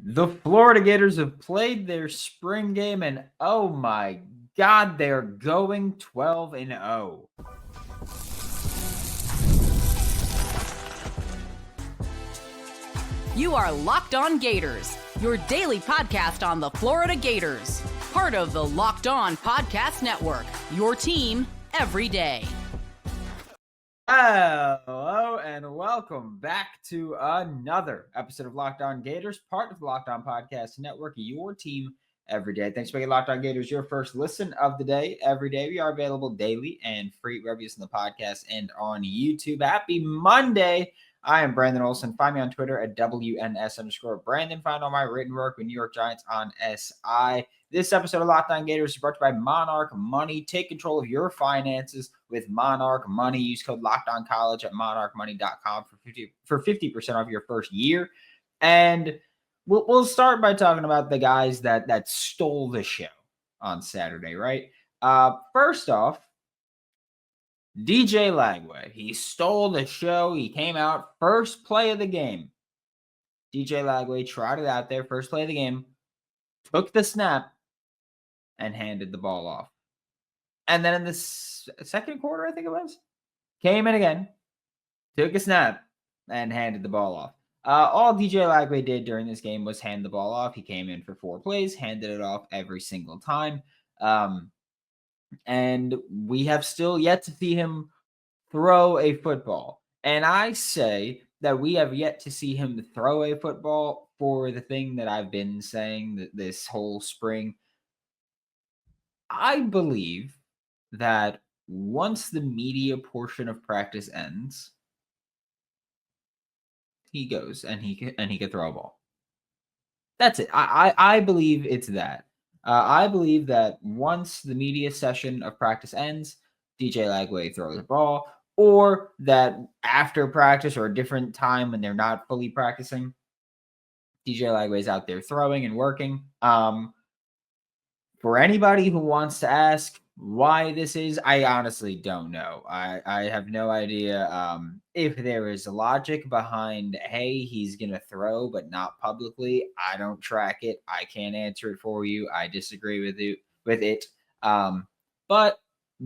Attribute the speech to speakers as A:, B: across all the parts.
A: The Florida Gators have played their spring game, and oh my God, they're going 12-0.
B: You are Locked On Gators, your daily podcast on the Florida Gators. Part of the Locked On Podcast Network, your team every day.
A: Hello, and welcome back to another episode of Locked On Gators, part of the Locked On Podcast Network, your team every day. Thanks for making Locked On Gators your first listen of the day. Every day we are available daily and free reviews in the podcast and on YouTube. Happy Monday. I am Brandon Olsen. Find me on Twitter at WNS_Brandon. Find all my written work with New York Giants on SI. This episode of Locked On Gators is brought to you by Monarch Money. Take control of your finances with Monarch Money. Use code LOCKEDONCollege at monarchmoney.com for 50% off your first year. And we'll start by talking about the guys that stole the show on Saturday, right? First off, DJ Lagway. He stole the show. He came out first play of the game. DJ Lagway trotted out there, first play of the game, took the snap, and handed the ball off. And then in the second quarter, I think it was, came in again, took a snap, and handed the ball off. All DJ Lagway did during this game was hand the ball off. He came in for 4 plays, handed it off every single time. And we have still yet to see him throw a football. And I say that we have yet to see him throw a football for the thing that I've been saying this whole spring. I believe that once the media portion of practice ends, he goes and he can throw a ball. That's it. I believe it's that. I believe that once the media session of practice ends, DJ Lagway throws the ball, or that after practice or a different time when they're not fully practicing, DJ Lagway's out there throwing and working. For anybody who wants to ask why this is, I honestly don't know. I have no idea if there is logic behind, hey, he's going to throw, but not publicly. I don't track it. I can't answer it for you. I disagree with it. But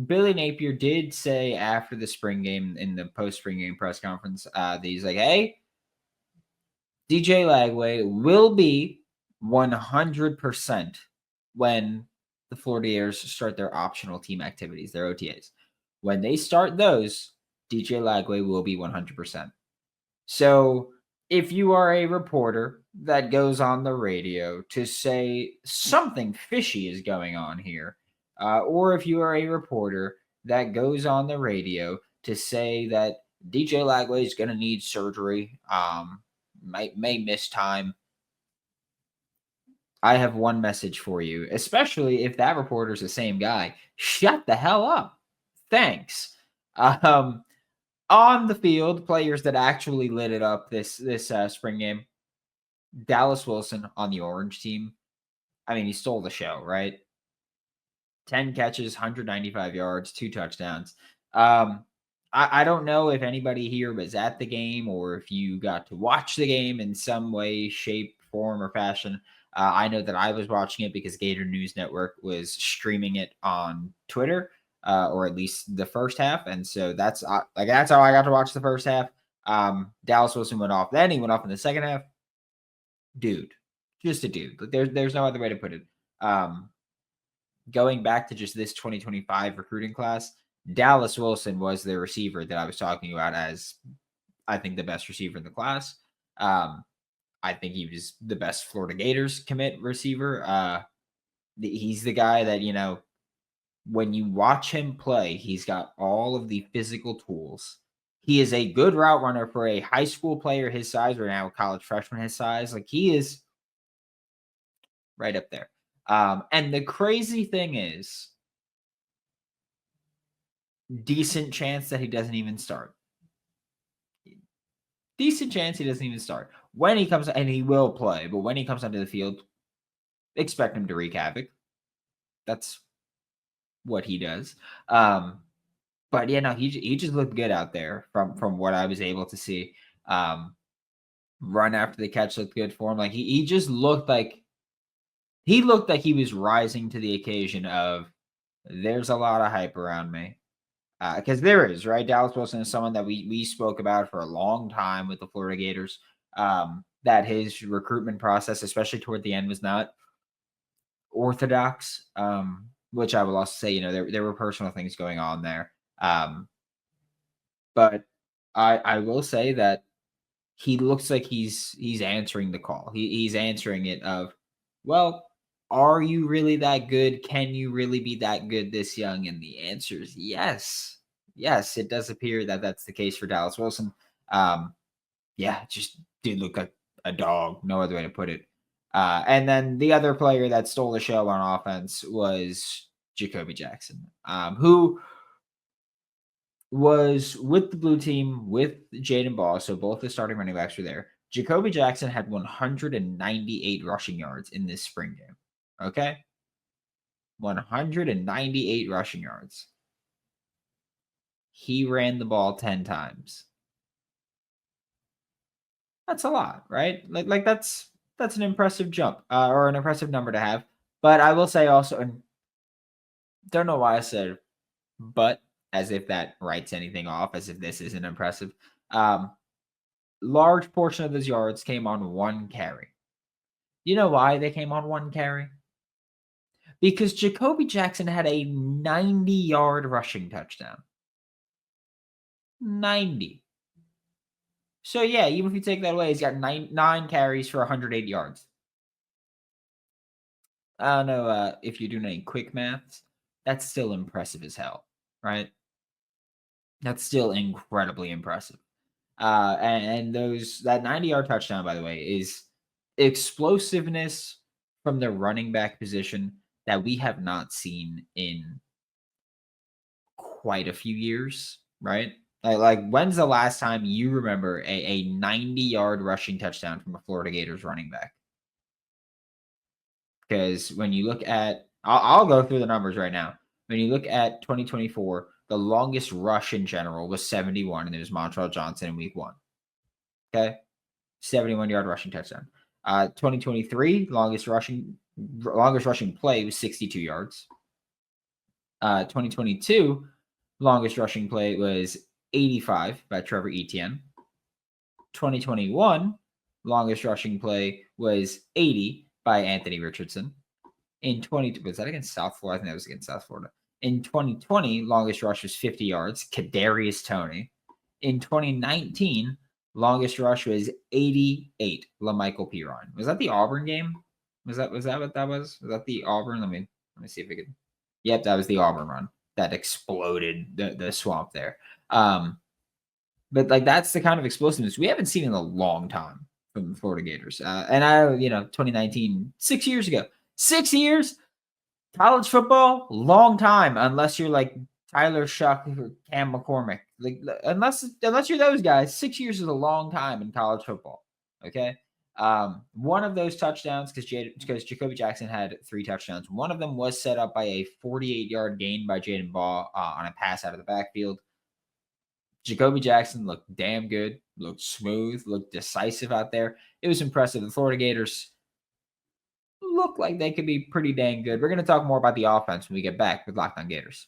A: Billy Napier did say after the spring game, in the post-spring game press conference, that he's like, hey, DJ Lagway will be 100% when the Florida Gators start their optional team activities, their OTAs. When they start those, DJ Lagway will be 100%. So if you are a reporter that goes on the radio to say something fishy is going on here, or if you are a reporter that goes on the radio to say that DJ Lagway is going to need surgery, may miss time, I have one message for you, especially if that reporter is the same guy. Shut the hell up. Thanks. On the field, players that actually lit it up this spring game, Dallas Wilson on the Orange team. I mean, he stole the show, right? 10 catches, 195 yards, 2 touchdowns. I don't know if anybody here was at the game or if you got to watch the game in some way, shape, form, or fashion. I know that I was watching it because Gator News Network was streaming it on Twitter, or at least the first half. And so that's how I got to watch the first half. Dallas Wilson went off. Then he went off in the second half. Dude, just a dude. There's no other way to put it. Going back to just this 2025 recruiting class, Dallas Wilson was the receiver that I was talking about as, I think, the best receiver in the class. I think he was the best Florida Gators commit receiver. He's the guy that, when you watch him play, he's got all of the physical tools. He is a good route runner for a high school player his size, or now a college freshman his size. Like, he is right up there. And the crazy thing is, decent chance that he doesn't even start. Decent chance he doesn't even start. When he comes, and he will play, but when he comes onto the field, expect him to wreak havoc. That's what he does. But he just looked good out there from what I was able to see. run after the catch looked good for him. Like he just looked like he was rising to the occasion of there's a lot of hype around me. Because there is, right? Dallas Wilson is someone that we spoke about for a long time with the Florida Gators. That his recruitment process, especially toward the end, was not orthodox. Which I will also say, there were personal things going on there. But I will say that he looks like he's answering the call. He's answering it of, well, are you really that good? Can you really be that good this young? And the answer is yes. Yes, it does appear that that's the case for Dallas Wilson. Yeah, just did look like a dog. No other way to put it. And then the other player that stole the show on offense was Jacoby Jackson, who was with the blue team with Jaden Ball. So both the starting running backs were there. Jacoby Jackson had 198 rushing yards in this spring game. Okay. 198 rushing yards. He ran the ball 10 times. That's a lot, right? Like that's an impressive jump, or an impressive number to have. But I will say also, and don't know why I said but, as if that writes anything off, as if this isn't impressive. Large portion of those yards came on one carry. You know why they came on one carry? Because Jacoby Jackson had a 90-yard rushing touchdown. 90. So yeah, even if you take that away, he's got nine carries for 108 yards. I don't know if you're doing any quick maths. That's still impressive as hell, right? That's still incredibly impressive. And that 90-yard touchdown, by the way, is explosiveness from the running back position that we have not seen in quite a few years, right? Like when's the last time you remember a 90-yard rushing touchdown from a Florida Gators running back? Because when you look at, I'll go through the numbers right now. When you look at 2024, the longest rush in general was 71, and it was Montrell Johnson in week 1. Okay, 71-yard rushing touchdown. 2023 longest rushing play was 62 yards. 2022 longest rushing play was 85 by Trevor Etienne. 2021 longest rushing play was 80 by Anthony Richardson. Was that against South Florida? I think that was against South Florida. In 2020, longest rush was 50 yards, Kadarius Toney. In 2019, longest rush was 88, LaMichael Piron. Was that the Auburn game? Was that what that was? Was that the Auburn? Let me see if I could. Yep, that was the Auburn run that exploded the swamp there. But like that's the kind of explosiveness we haven't seen in a long time from the Florida Gators. And 2019, 6 years ago. 6 years? College football, long time, unless you're like Tyler Shuck or Cam McCormick. Like unless you're those guys, 6 years is a long time in college football. Okay. One of those touchdowns, because Jacoby Jackson had 3 touchdowns. One of them was set up by a 48-yard gain by Jaden Ball on a pass out of the backfield. Jacoby Jackson looked damn good, looked smooth, looked decisive out there. It was impressive. The Florida Gators look like they could be pretty dang good. We're going to talk more about the offense when we get back with Locked On Gators.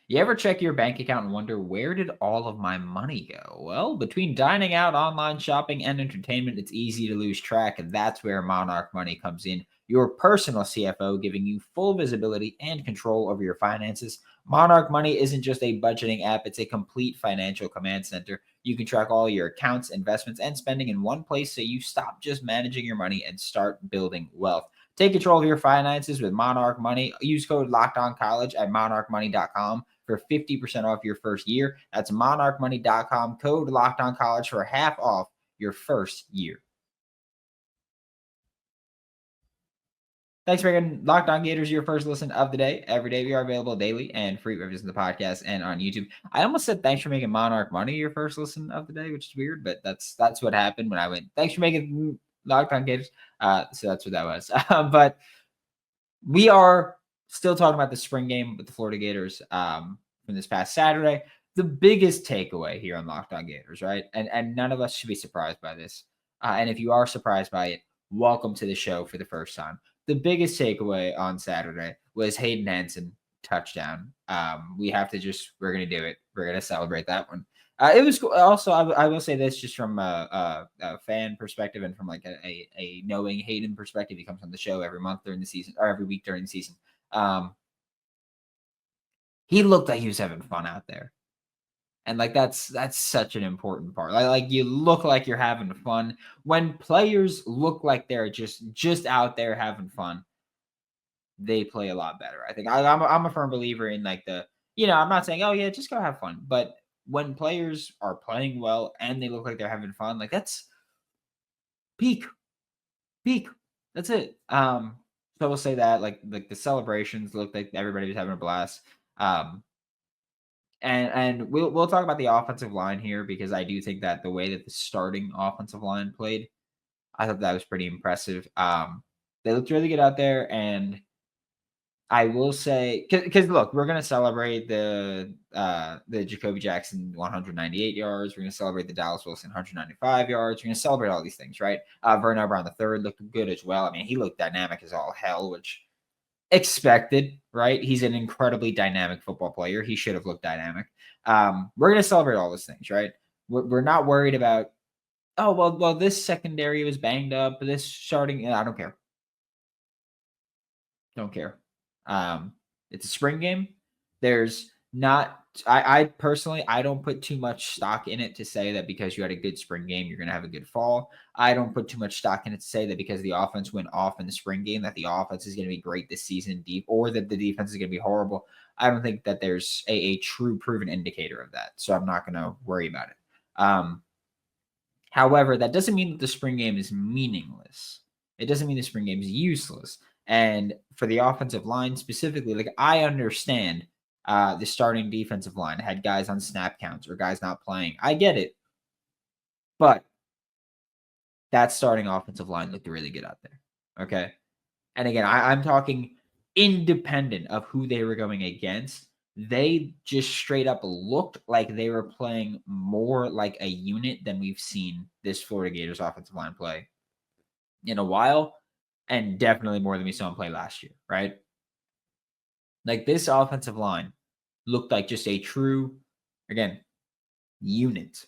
A: You ever check your bank account and wonder, where did all of my money go? Well, between dining out, online shopping, and entertainment, it's easy to lose track, and that's where Monarch Money comes in. Your personal CFO, giving you full visibility and control over your finances. Monarch Money isn't just a budgeting app, it's a complete financial command center. You can track all your accounts, investments, and spending in one place, so you stop just managing your money and start building wealth. Take control of your finances with Monarch Money. Use code LOCKEDONCollege at monarchmoney.com for 50% off your first year. That's monarchmoney.com, code LOCKEDONCollege for half off your first year. Thanks for making Locked On Gators your first listen of the day. Every day we are available daily and free reviews in the podcast and on YouTube. I almost said thanks for making Monarch Money your first listen of the day, which is weird, but that's what happened when I went, thanks for making Locked On Gators. So that's what that was. But we are still talking about the spring game with the Florida Gators from this past Saturday. the biggest takeaway here on Locked On Gators, right? And none of us should be surprised by this. And if you are surprised by it, welcome to the show for the first time. The biggest takeaway on Saturday was Hayden Hansen touchdown. We're going to do it. We're going to celebrate that one. It was cool. Also, I will say this just from a fan perspective and from like a knowing Hayden perspective. He comes on the show every month during the season or every week during the season. He looked like he was having fun out there. And like that's such an important part. Like you look like you're having fun. When players look like they're just out there having fun, they play a lot better. I think I'm a firm believer in like I'm not saying, oh yeah, just go have fun. But when players are playing well and they look like they're having fun, like that's peak. That's it. So we'll say that like the celebrations looked like everybody was having a blast. And we'll talk about the offensive line here because I do think that the way that the starting offensive line played, I thought that was pretty impressive. They looked really good out there, and I will say because look, we're gonna celebrate the Jacoby Jackson 198 yards. We're gonna celebrate the Dallas Wilson 195 yards. We're gonna celebrate all these things, right? Vernon Brown III looked good as well. I mean, he looked dynamic as all hell, which expected, right? He's an incredibly dynamic football player. He should have looked dynamic. We're going to celebrate all those things, right? We're not worried about, oh, well, this secondary was banged up. This starting, I don't care. Don't care. It's a spring game. There's not, I personally, I don't put too much stock in it to say that because you had a good spring game, you're going to have a good fall. I don't put too much stock in it to say that because the offense went off in the spring game, that the offense is going to be great this season deep or that the defense is going to be horrible. I don't think that there's a true proven indicator of that. So I'm not going to worry about it. However, that doesn't mean that the spring game is meaningless. It doesn't mean the spring game is useless. And for the offensive line specifically, like I understand the starting defensive line had guys on snap counts or guys not playing. I get it. But that starting offensive line looked really good out there. Okay. And again, I'm talking independent of who they were going against. They just straight up looked like they were playing more like a unit than we've seen this Florida Gators offensive line play in a while. And definitely more than we saw him play last year, right? Like this offensive line looked like just a true, again, unit.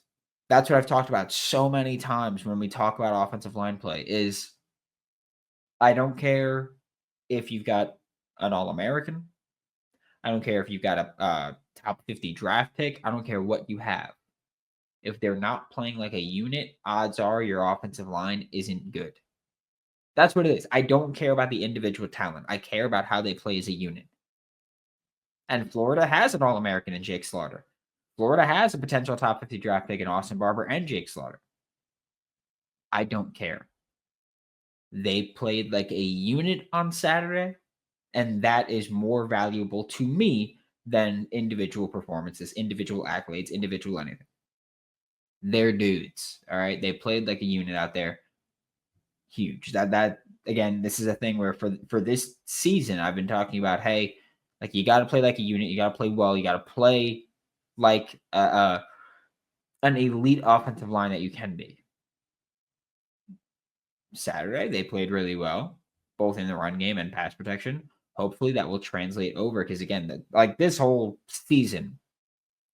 A: That's what I've talked about so many times when we talk about offensive line play is I don't care if you've got an All-American. I don't care if you've got a top 50 draft pick. I don't care what you have. If they're not playing like a unit, odds are your offensive line isn't good. That's what it is. I don't care about the individual talent. I care about how they play as a unit. And Florida has an All-American in Jake Slaughter. Florida has a potential top 50 draft pick in Austin Barber and Jake Slaughter. I don't care. They played like a unit on Saturday, and that is more valuable to me than individual performances, individual accolades, individual anything. They're dudes, all right? They played like a unit out there. Huge. That again, this is a thing where for this season, I've been talking about, hey, like you got to play like a unit. You got to play well. You got to play like an elite offensive line that you can be. Saturday, they played really well, both in the run game and pass protection. Hopefully that will translate over because, again, like this whole season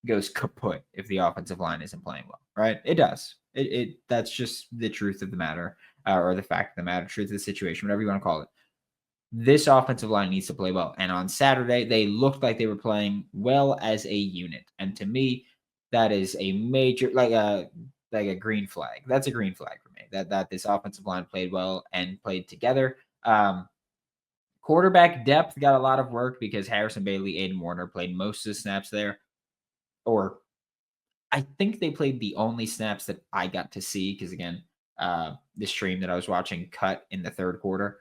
A: goes kaput if the offensive line isn't playing well, right? It does. That's just the truth of the matter or the fact of the matter, truth of the situation, whatever you want to call it. This offensive line needs to play well. And on Saturday, they looked like they were playing well as a unit. And to me, that is a major, like a green flag. That's a green flag for me, that this offensive line played well and played together. Quarterback depth got a lot of work because Harrison Bailey, Aiden Warner played most of the snaps there. Or I think they played the only snaps that I got to see because, again, the stream that I was watching cut in the third quarter.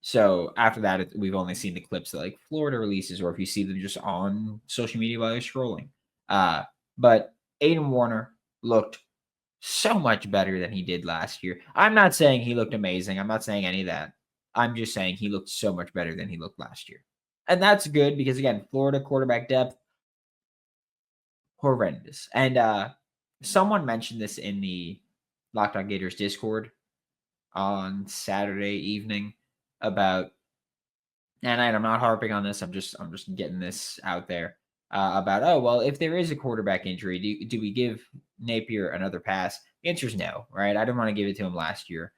A: So after that, we've only seen the clips that like Florida releases, or if you see them just on social media while you're scrolling. But Aiden Warner looked so much better than he did last year. I'm not saying he looked amazing. I'm not saying any of that. I'm just saying he looked so much better than he looked last year. And that's good because, again, Florida quarterback depth, horrendous. And someone mentioned this in the Locked On Gators Discord on Saturday evening about, and I'm not harping on this. I'm just getting this out there about, oh well, if there is a quarterback injury, do we give Napier another pass? The answer is no, right? I didn't want to give it to him last year.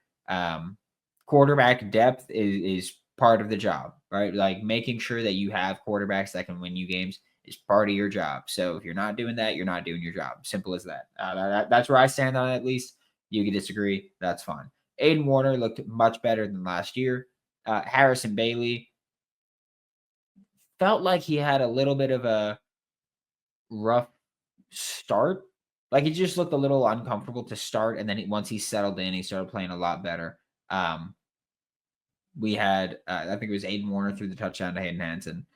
A: Quarterback depth is part of the job, right? Like making sure that you have quarterbacks that can win you games is part of your job. So if you're not doing that, you're not doing your job. Simple as that. That's where I stand on it, at least. You can disagree. That's fine. Aiden Warner looked much better than last year. Harrison Bailey felt like he had a little bit of a rough start. Like, he just looked a little uncomfortable to start, and then once he settled in, he started playing a lot better. We had, I think it was Aiden Warner threw the touchdown to Hayden Hansen.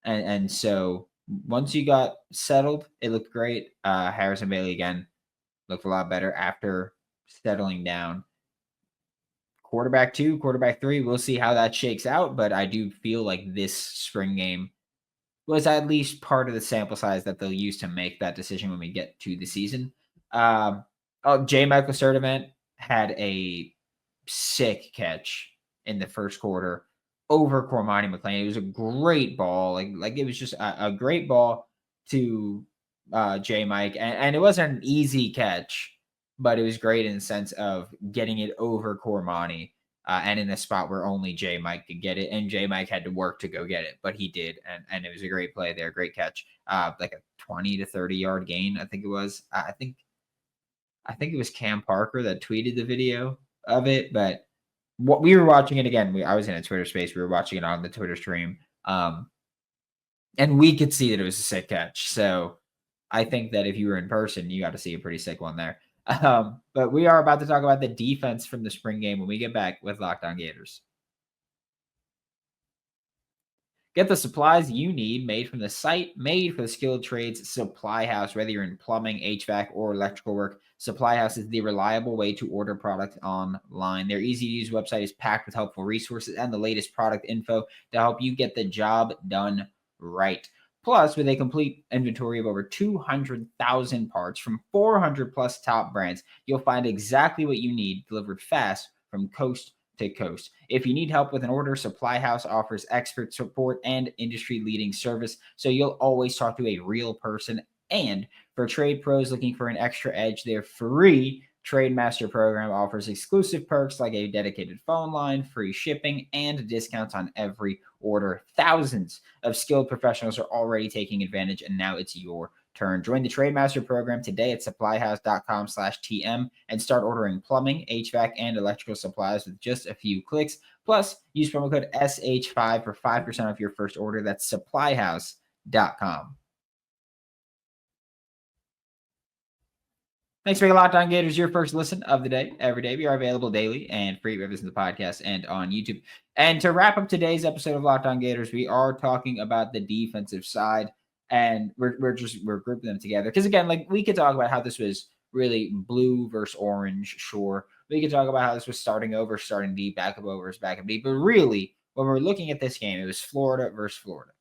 A: And so once you got settled, it looked great. Harrison Bailey, again, looked a lot better after settling down. Quarterback 2, quarterback 3, we'll see how that shakes out, but I do feel like this spring game was at least part of the sample size that they'll use to make that decision when we get to the season. J. Michael Sturdivant had a sick catch in the first quarter over Cormani McLean. It was a great ball. Like it was just a great ball to J. Mike. And it wasn't an easy catch, but it was great in the sense of getting it over Cormani. And in a spot where only J. Mike could get it, and J. Mike had to work to go get it, but he did, and it was a great play there, great catch, like a 20 to 30 yard gain, I think it was. I think it was Cam Parker that tweeted the video of it, but what we were watching it again. I was in a Twitter space, we were watching it on the Twitter stream, and we could see that it was a sick catch. So I think that if you were in person, you got to see a pretty sick one there. But we are about to talk about the defense from the spring game when we get back with Locked On Gators. Get the supplies you need made from the site, made for the skilled trades Supply House. Whether you're in plumbing, HVAC, or electrical work, Supply House is the reliable way to order product online. Their easy-to-use website is packed with helpful resources and the latest product info to help you get the job done right. Plus, with a complete inventory of over 200,000 parts from 400 plus top brands, you'll find exactly what you need delivered fast from coast to coast. If you need help with an order, Supply House offers expert support and industry-leading service, so you'll always talk to a real person. And for trade pros looking for an extra edge, their free Trade Master program offers exclusive perks like a dedicated phone line, free shipping, and discounts on every order. Thousands of skilled professionals are already taking advantage, and now it's your turn. Join the Trade Master program today at supplyhouse.com/TM and start ordering plumbing, HVAC, and electrical supplies with just a few clicks. Plus, use promo code SH5 for 5% off your first order. That's supplyhouse.com. Thanks for making Locked On Gators your first listen of the day. Every day we are available daily and free reviews in the podcast and on YouTube. And to wrap up today's episode of Locked On Gators, we are talking about the defensive side, and we're grouping them together because, again, like, we could talk about how this was really blue versus orange. Sure, we could talk about how this was starting over, starting D, backup over versus backup D. But really, when we're looking at this game, it was Florida versus Florida.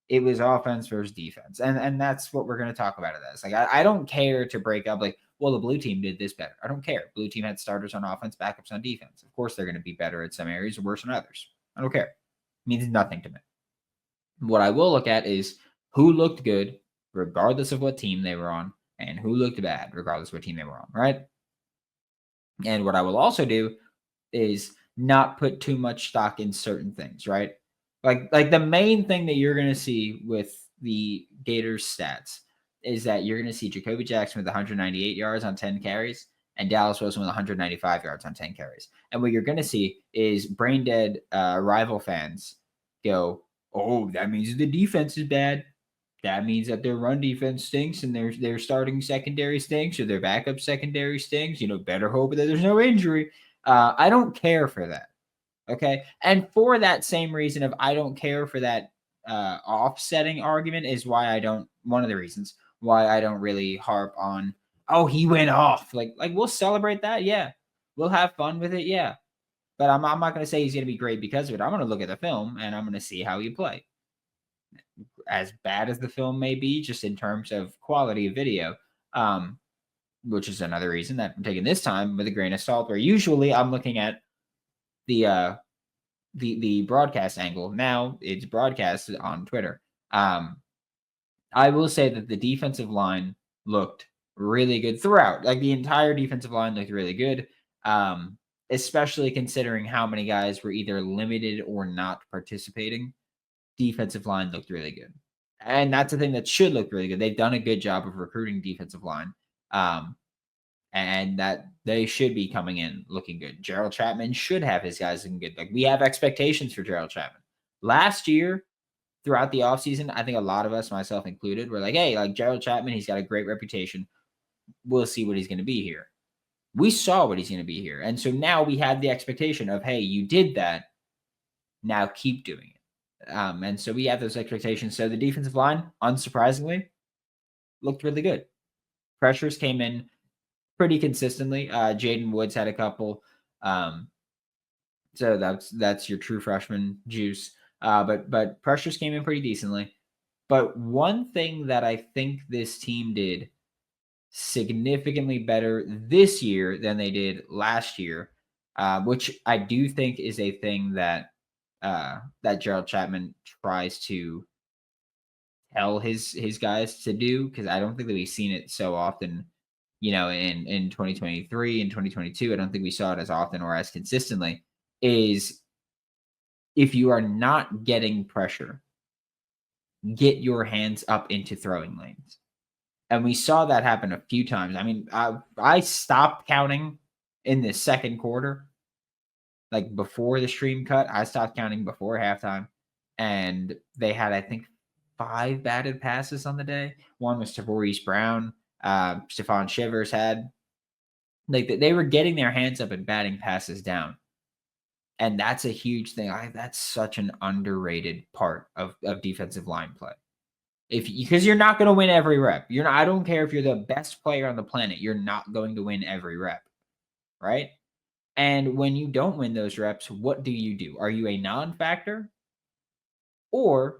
A: It was offense versus defense. And that's what we're going to talk about it as. Like, I don't care to break up, like, well, the blue team did this better. I don't care. Blue team had starters on offense, backups on defense. Of course, they're going to be better at some areas or worse in others. I don't care. It means nothing to me. What I will look at is who looked good, regardless of what team they were on, and who looked bad, regardless of what team they were on, right? And what I will also do is not put too much stock in certain things, right? Like the main thing that you're going to see with the Gators stats is that you're going to see Jacoby Jackson with 198 yards on 10 carries and Dallas Wilson with 195 yards on 10 carries. And what you're going to see is brain dead rival fans go, oh, that means the defense is bad. That means that their run defense stinks and their starting secondary stinks or their backup secondary stinks. Better hope that there's no injury. I don't care for that. Okay. And for that same reason of I don't care for that offsetting argument is why one of the reasons why I don't really harp on, oh, he went off. Like we'll celebrate that. Yeah. We'll have fun with it. Yeah. But I'm not going to say he's going to be great because of it. I'm going to look at the film and I'm going to see how you play. as bad as the film may be, just in terms of quality of video. Which is another reason that I'm taking this time with a grain of salt, where usually I'm looking at the broadcast angle. Now it's broadcasted on Twitter. I will say that the defensive line looked really good throughout. Like the entire defensive line looked really good. Especially considering how many guys were either limited or not participating. Defensive line looked really good. And that's the thing that should look really good. They've done a good job of recruiting defensive line. And that they should be coming in looking good. Gerald Chapman should have his guys looking good. Like we have expectations for Gerald Chapman. Last year, throughout the offseason, I think a lot of us, myself included, were like, hey, like Gerald Chapman, he's got a great reputation. We'll see what he's going to be here. We saw what he's going to be here. And so now we had the expectation of, hey, you did that. Now keep doing it. And so we have those expectations. So the defensive line, unsurprisingly, looked really good. Pressures came in pretty consistently. Jaden Woods had a couple. So that's your true freshman juice. But pressures came in pretty decently. But one thing that I think this team did significantly better this year than they did last year, which I do think is a thing that that Gerald Chapman tries to tell his guys to do, because I don't think that we've seen it so often, in 2023 and 2022. I don't think we saw it as often or as consistently, is if you are not getting pressure, get your hands up into throwing lanes. And we saw that happen a few times. I mean, I stopped counting in the second quarter, like before the stream cut. I stopped counting before halftime, and they had, I think, 5 batted passes on the day. One was Tavorius Brown. Stephon Shivers had. Like they were getting their hands up and batting passes down. And that's a huge thing. That's such an underrated part of defensive line play. Because you're not going to win every rep. I don't care if you're the best player on the planet. You're not going to win every rep, right? And when you don't win those reps, what do? Are you a non-factor? Or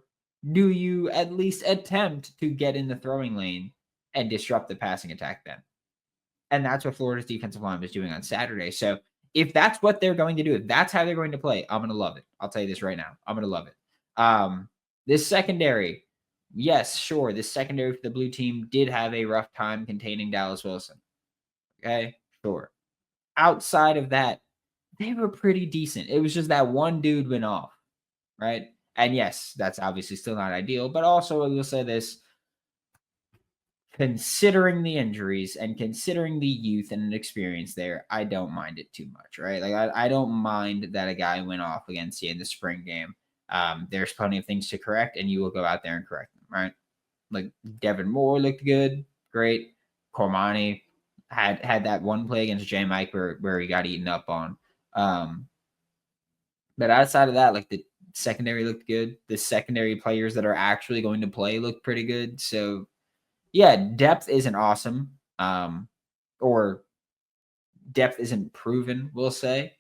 A: do you at least attempt to get in the throwing lane and disrupt the passing attack then? And that's what Florida's defensive line was doing on Saturday. So if that's what they're going to do, if that's how they're going to play, I'm going to love it. I'll tell you this right now. I'm going to love it. This secondary, yes, sure. This secondary for the blue team did have a rough time containing Dallas Wilson. Okay, sure. Outside of that, they were pretty decent. It was just that one dude went off, right? And yes, that's obviously still not ideal. But also, I will say this. Considering the injuries and considering the youth and experience there, I don't mind it too much, right? Like I don't mind that a guy went off against you in the spring game. There's plenty of things to correct, and you will go out there and correct them, right? Like Devin Moore looked good, great. Cormani had that one play against J. Mike where he got eaten up on. But outside of that, like the secondary looked good. The secondary players that are actually going to play look pretty good. So yeah, depth isn't awesome, or depth isn't proven, we'll say.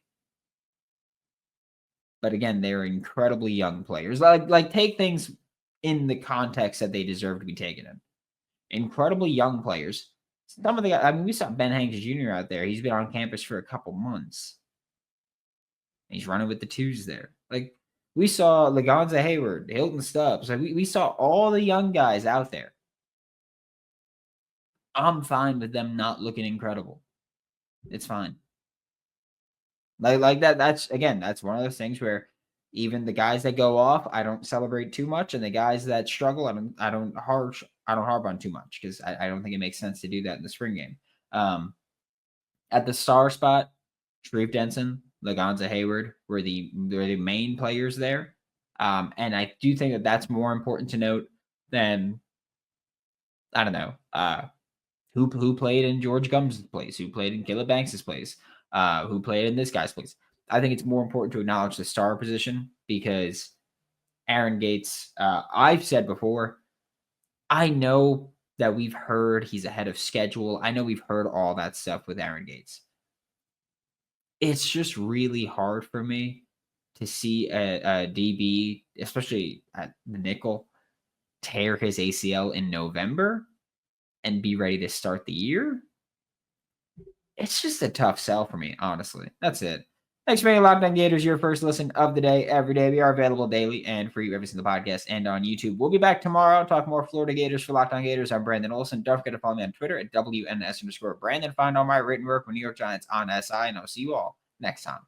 A: But again, they're incredibly young players. Like take things in the context that they deserve to be taken in. Incredibly young players. Some of the guys, I mean, we saw Ben Hanks Jr. out there. He's been on campus for a couple months. He's running with the twos there. Like we saw Lagonza Hayward, Hilton Stubbs. Like we saw all the young guys out there. I'm fine with them not looking incredible. It's fine. Like that. That's one of those things where even the guys that go off, I don't celebrate too much, and the guys that struggle, I don't harp on too much, because I don't think it makes sense to do that in the spring game. At the star spot, Sharif Denson, Lagonza Hayward were the main players there, and I do think that that's more important to note than, I don't know, who played in George Gums' place, who played in Caleb Banks' place, who played in this guy's place. I think it's more important to acknowledge the star position, because Aaron Gates, I've said before, I know that we've heard he's ahead of schedule. I know we've heard all that stuff with Aaron Gates. It's just really hard for me to see a DB, especially at the nickel, tear his ACL in November and be ready to start the year. It's just a tough sell for me, honestly. That's it. Thanks for making Locked On Gators your first listen of the day every day. We are available daily and free every single podcast and on YouTube. We'll be back tomorrow. Talk more Florida Gators for Locked On Gators. I'm Brandon Olsen. Don't forget to follow me on Twitter at WNS_Brandon. Find all my written work for New York Giants on SI, and I'll see you all next time.